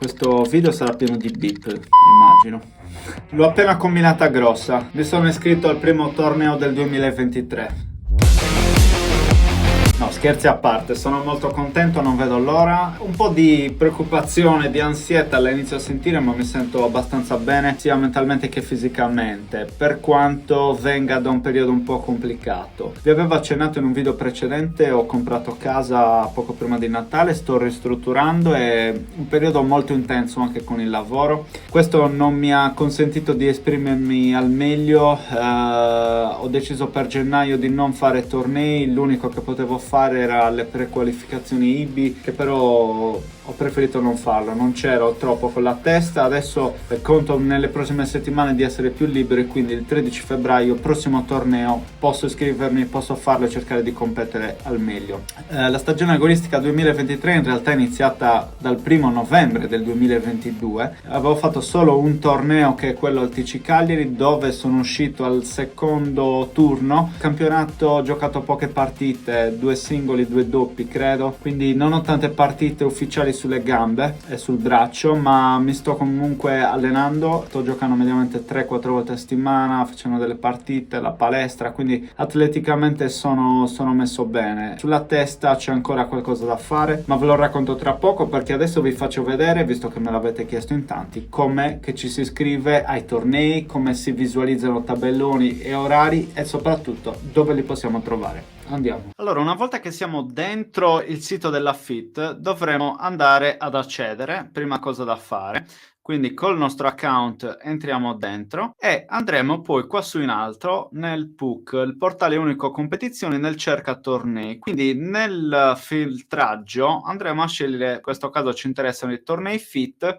questo video sarà pieno di beep, immagino. L'ho appena combinata grossa, mi sono iscritto al primo torneo del 2023. No, scherzi a parte, sono molto contento, non vedo l'ora. Un po' di preoccupazione, di ansietta all'inizio a sentire, ma mi sento abbastanza bene sia mentalmente che fisicamente, per quanto venga da un periodo un po' complicato. Vi avevo accennato in un video precedente, ho comprato casa poco prima di Natale, sto ristrutturando, è un periodo molto intenso anche con il lavoro. Questo non mi ha consentito di esprimermi al meglio, ho deciso per gennaio di non fare tornei, l'unico che potevo fare era le prequalificazioni IBI, che però ho preferito non farlo, non c'ero troppo con la testa. Adesso conto nelle prossime settimane di essere più libero e quindi il 13 febbraio, prossimo torneo, posso iscrivermi, posso farlo e cercare di competere al meglio. La stagione agonistica 2023 in realtà è iniziata dal 1° novembre del 2022, avevo fatto solo un torneo che è quello al TC Cagliari, dove sono uscito al secondo turno. Campionato, ho giocato poche partite, 2 singoli, 2 doppi credo, quindi non ho tante partite ufficiali sulle gambe e sul braccio, ma mi sto comunque allenando, sto giocando mediamente 3-4 volte a settimana, facendo delle partite, la palestra, quindi atleticamente sono messo bene. Sulla testa c'è ancora qualcosa da fare, ma ve lo racconto tra poco, perché adesso vi faccio vedere, visto che me l'avete chiesto in tanti, com'è che ci si iscrive ai tornei, come si visualizzano tabelloni e orari e soprattutto dove li possiamo trovare. Andiamo. Allora, una volta che siamo dentro il sito della FIT, dovremo andare ad accedere, prima cosa da fare. Quindi col nostro account entriamo dentro e andremo poi qua su in alto nel PUC, il portale unico competizioni, nel cerca tornei. Quindi nel filtraggio andremo a scegliere, in questo caso ci interessano i tornei FIT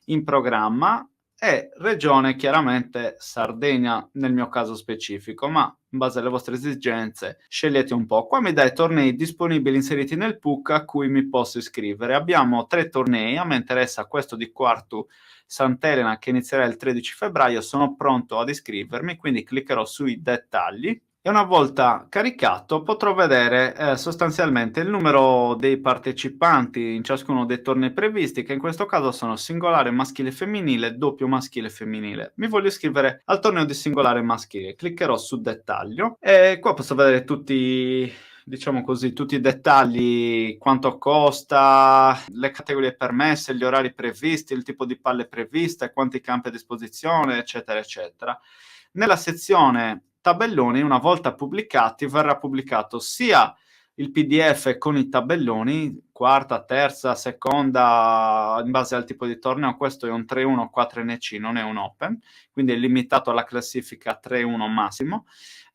in programma e regione chiaramente Sardegna nel mio caso specifico, ma in base alle vostre esigenze scegliete un po'. Qua mi dà i tornei disponibili inseriti nel PUC a cui mi posso iscrivere. Abbiamo 3 tornei, a me interessa questo di Quartu Sant'Elena che inizierà il 13 febbraio, sono pronto ad iscrivermi, quindi cliccherò sui dettagli. E una volta caricato potrò vedere sostanzialmente il numero dei partecipanti in ciascuno dei tornei previsti, che in questo caso sono singolare maschile e femminile, doppio maschile e femminile. Mi voglio iscrivere al torneo di singolare maschile, cliccherò su dettaglio e qua posso vedere tutti, diciamo così, tutti i dettagli, quanto costa, le categorie permesse, gli orari previsti, il tipo di palle previste, quanti campi a disposizione, eccetera, eccetera. Nella sezione tabelloni, una volta pubblicati, verrà pubblicato sia il PDF con i tabelloni, quarta, terza, seconda, in base al tipo di torneo. Questo è un 3-1 4NC, non è un Open, quindi è limitato alla classifica 3-1 massimo.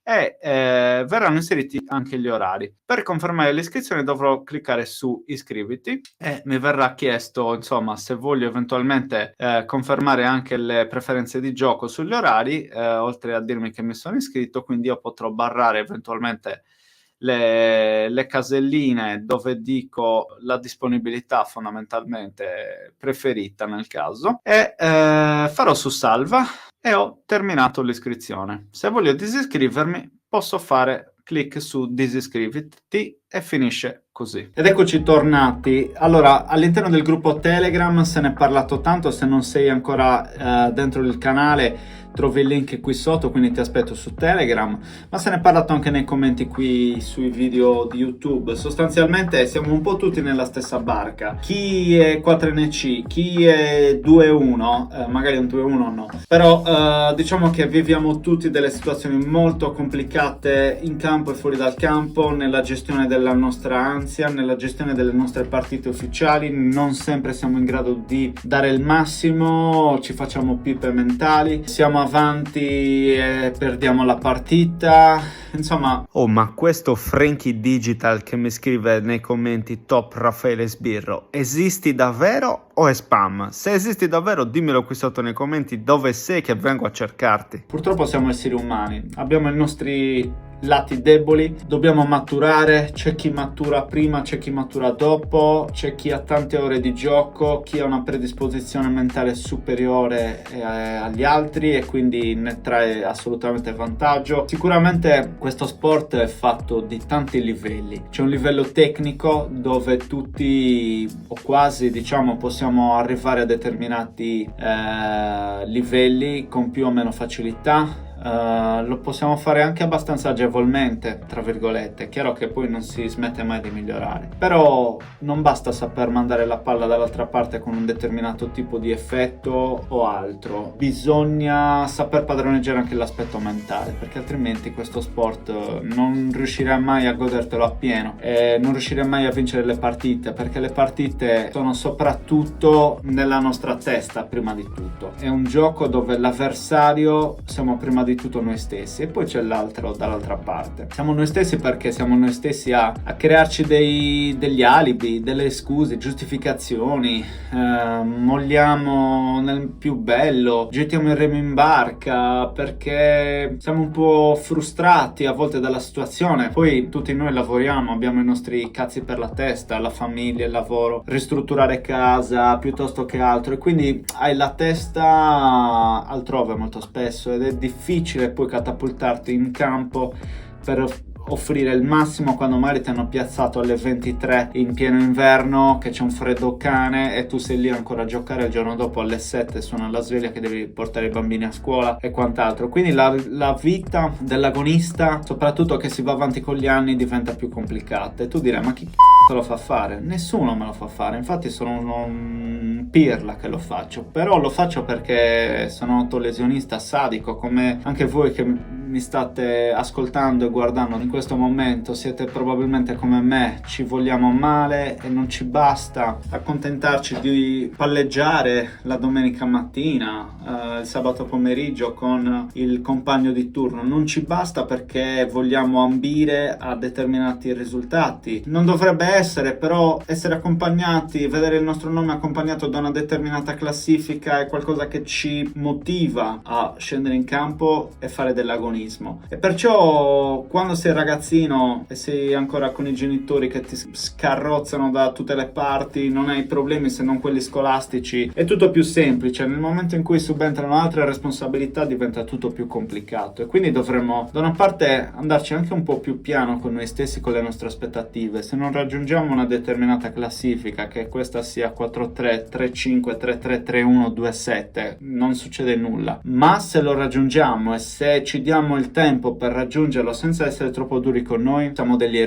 E verranno inseriti anche gli orari. Per confermare l'iscrizione dovrò cliccare su iscriviti e mi verrà chiesto, insomma, se voglio eventualmente confermare anche le preferenze di gioco sugli orari, oltre a dirmi che mi sono iscritto, quindi io potrò barrare eventualmente le caselline dove dico la disponibilità fondamentalmente preferita nel caso e farò su salva e ho terminato l'iscrizione. Se voglio disiscrivermi posso fare clic su disiscriviti e finisce così. Ed eccoci tornati. Allora, all'interno del gruppo Telegram se ne è parlato tanto, se non sei ancora dentro il canale trovi il link qui sotto, quindi ti aspetto su Telegram, ma se ne è parlato anche nei commenti qui sui video di YouTube. Sostanzialmente siamo un po' tutti nella stessa barca, chi è 4NC, chi è 2-1, magari un 2-1 no, però diciamo che viviamo tutti delle situazioni molto complicate in campo e fuori dal campo, nella gestione della nostra ansia, nella gestione delle nostre partite ufficiali. Non sempre siamo in grado di dare il massimo, ci facciamo pippe mentali, siamo avanti e perdiamo la partita, insomma. Oh, ma questo Frankie Digital che mi scrive nei commenti top Raffaele Sbirro, esisti davvero o è spam? Se esisti davvero dimmelo qui sotto nei commenti dove sei che vengo a cercarti. Purtroppo siamo esseri umani, abbiamo i nostri lati deboli, dobbiamo maturare, c'è chi matura prima, c'è chi matura dopo, c'è chi ha tante ore di gioco, chi ha una predisposizione mentale superiore agli altri e quindi ne trae assolutamente vantaggio. Sicuramente questo sport è fatto di tanti livelli, c'è un livello tecnico dove tutti o quasi diciamo possiamo arrivare a determinati livelli con più o meno facilità. Lo possiamo fare anche abbastanza agevolmente, tra virgolette. È chiaro che poi non si smette mai di migliorare, però non basta saper mandare la palla dall'altra parte con un determinato tipo di effetto o altro, bisogna saper padroneggiare anche l'aspetto mentale, perché altrimenti questo sport non riuscirai mai a godertelo appieno e non riuscirai mai a vincere le partite, perché le partite sono soprattutto nella nostra testa. Prima di tutto è un gioco dove l'avversario siamo prima di tutto noi stessi e poi c'è l'altro dall'altra parte. Siamo noi stessi perché siamo noi stessi a crearci degli alibi, delle scuse, giustificazioni, molliamo nel più bello, gettiamo il remo in barca perché siamo un po' frustrati a volte dalla situazione. Poi tutti noi lavoriamo, abbiamo i nostri cazzi per la testa, la famiglia, il lavoro, ristrutturare casa piuttosto che altro, e quindi hai la testa altrove molto spesso ed è difficile poi catapultarti in campo per offrire il massimo quando magari ti hanno piazzato alle 23 in pieno inverno, che c'è un freddo cane e tu sei lì ancora a giocare. Il giorno dopo alle 7 suona la sveglia che devi portare i bambini a scuola e quant'altro. Quindi la vita dell'agonista, soprattutto che si va avanti con gli anni, diventa più complicata e tu direi: ma chi te lo fa fare? Nessuno me lo fa fare, infatti sono un pirla che lo faccio, però lo faccio perché sono autolesionista sadico, come anche voi che mi state ascoltando e guardando in questo momento siete probabilmente come me, ci vogliamo male e non ci basta accontentarci di palleggiare la domenica mattina, il sabato pomeriggio con il compagno di turno, non ci basta perché vogliamo ambire a determinati risultati. Non dovrebbe essere, però essere accompagnati, vedere il nostro nome accompagnato da una determinata classifica è qualcosa che ci motiva a scendere in campo e fare dell'agonismo. E perciò quando sei ragazzino e sei ancora con i genitori che ti scarrozzano da tutte le parti, non hai problemi se non quelli scolastici, è tutto più semplice. Nel momento in cui subentrano altre responsabilità diventa tutto più complicato e quindi dovremmo da una parte andarci anche un po' più piano con noi stessi, con le nostre aspettative. Se non raggiungiamo una determinata classifica, che questa sia 4-3, 3-5, 3-3, 3-1, 2-7, non succede nulla, ma se lo raggiungiamo e se ci diamo il tempo per raggiungerlo senza essere troppo duri con noi, siamo degli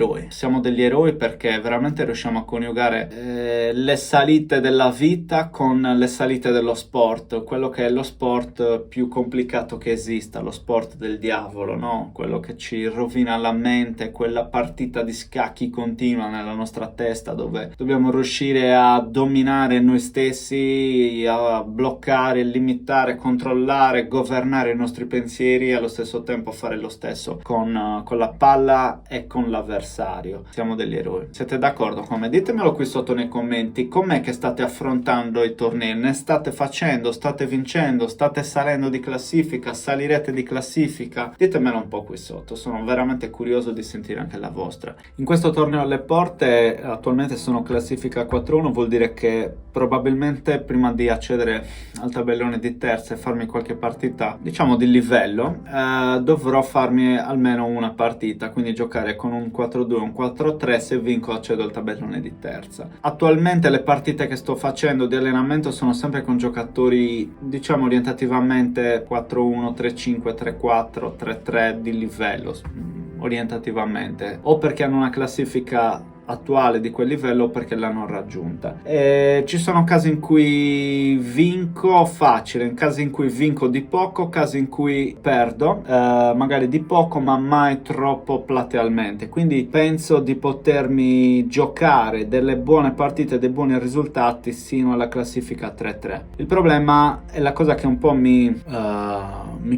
eroi perché veramente riusciamo a coniugare le salite della vita con le salite dello sport, quello che è lo sport più complicato che esista, lo sport del diavolo, no? Quello che ci rovina la mente, quella partita di scacchi continua nella nostra testa dove dobbiamo riuscire a dominare noi stessi, a bloccare, limitare, controllare, governare i nostri pensieri e allo stesso tempo fare lo stesso con la palla e con l'avversario. Siamo degli eroi. Siete d'accordo con me? Ditemelo qui sotto nei commenti. Com'è che state affrontando i tornei? Ne state facendo? State vincendo? State salendo di classifica? Salirete di classifica? Ditemelo un po' qui sotto. Sono veramente curioso di sentire anche la vostra. In questo torneo alle porte attualmente sono classifica 4-1, vuol dire che probabilmente prima di accedere al tabellone di terza e farmi qualche partita diciamo di livello dovrò farmi almeno una partita, quindi giocare con un 4-2, un 4-3, se vinco accedo al tabellone di terza. Attualmente le partite che sto facendo di allenamento sono sempre con giocatori diciamo orientativamente 4-1, 3-5, 3-4, 3-3 di livello orientativamente, o perché hanno una classifica attuale di quel livello o perché l'hanno raggiunta. Ci sono casi in cui vinco facile, in casi in cui vinco di poco, casi in cui perdo magari di poco ma mai troppo platealmente, quindi penso di potermi giocare delle buone partite, dei buoni risultati sino alla classifica 3-3. Il problema è la cosa che un po' mi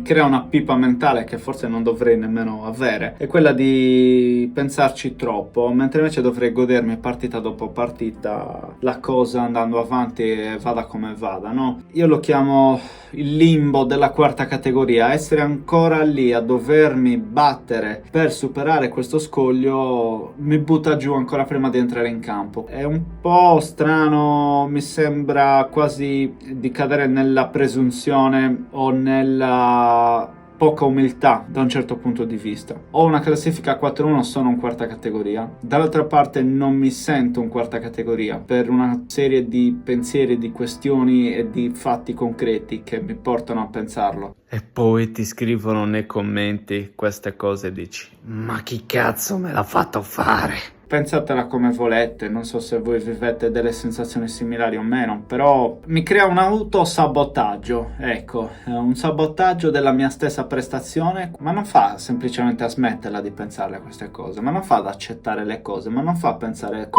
crea una pipa mentale che forse non dovrei nemmeno avere, è quella di pensarci troppo, mentre invece dovrei dovrei godermi partita dopo partita la cosa andando avanti e vada come vada, no? Io lo chiamo il limbo della quarta categoria, essere ancora lì a dovermi battere per superare questo scoglio mi butta giù ancora prima di entrare in campo. È un po' strano, mi sembra quasi di cadere nella presunzione o nella poca umiltà da un certo punto di vista. Ho una classifica 4-1, sono un quarta categoria. Dall'altra parte non mi sento un quarta categoria per una serie di pensieri, di questioni e di fatti concreti che mi portano a pensarlo. E poi ti scrivono nei commenti queste cose e dici: ma chi cazzo me l'ha fatto fare? Pensatela come volete, non so se voi vivete delle sensazioni similari o meno, però mi crea un autosabotaggio, ecco, un sabotaggio della mia stessa prestazione, ma non fa semplicemente a smetterla di pensarle a queste cose, ma non fa ad accettare le cose, ma non fa a pensare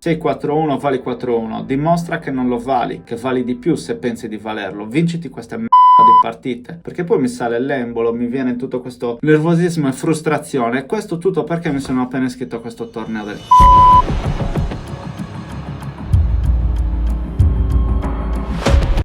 sei 4-1, vali 4-1, dimostra che non lo vali, che vali di più se pensi di valerlo, vinciti queste di partite, perché poi mi sale l'embolo, mi viene tutto questo nervosismo e frustrazione, e questo tutto perché mi sono appena iscritto a questo torneo del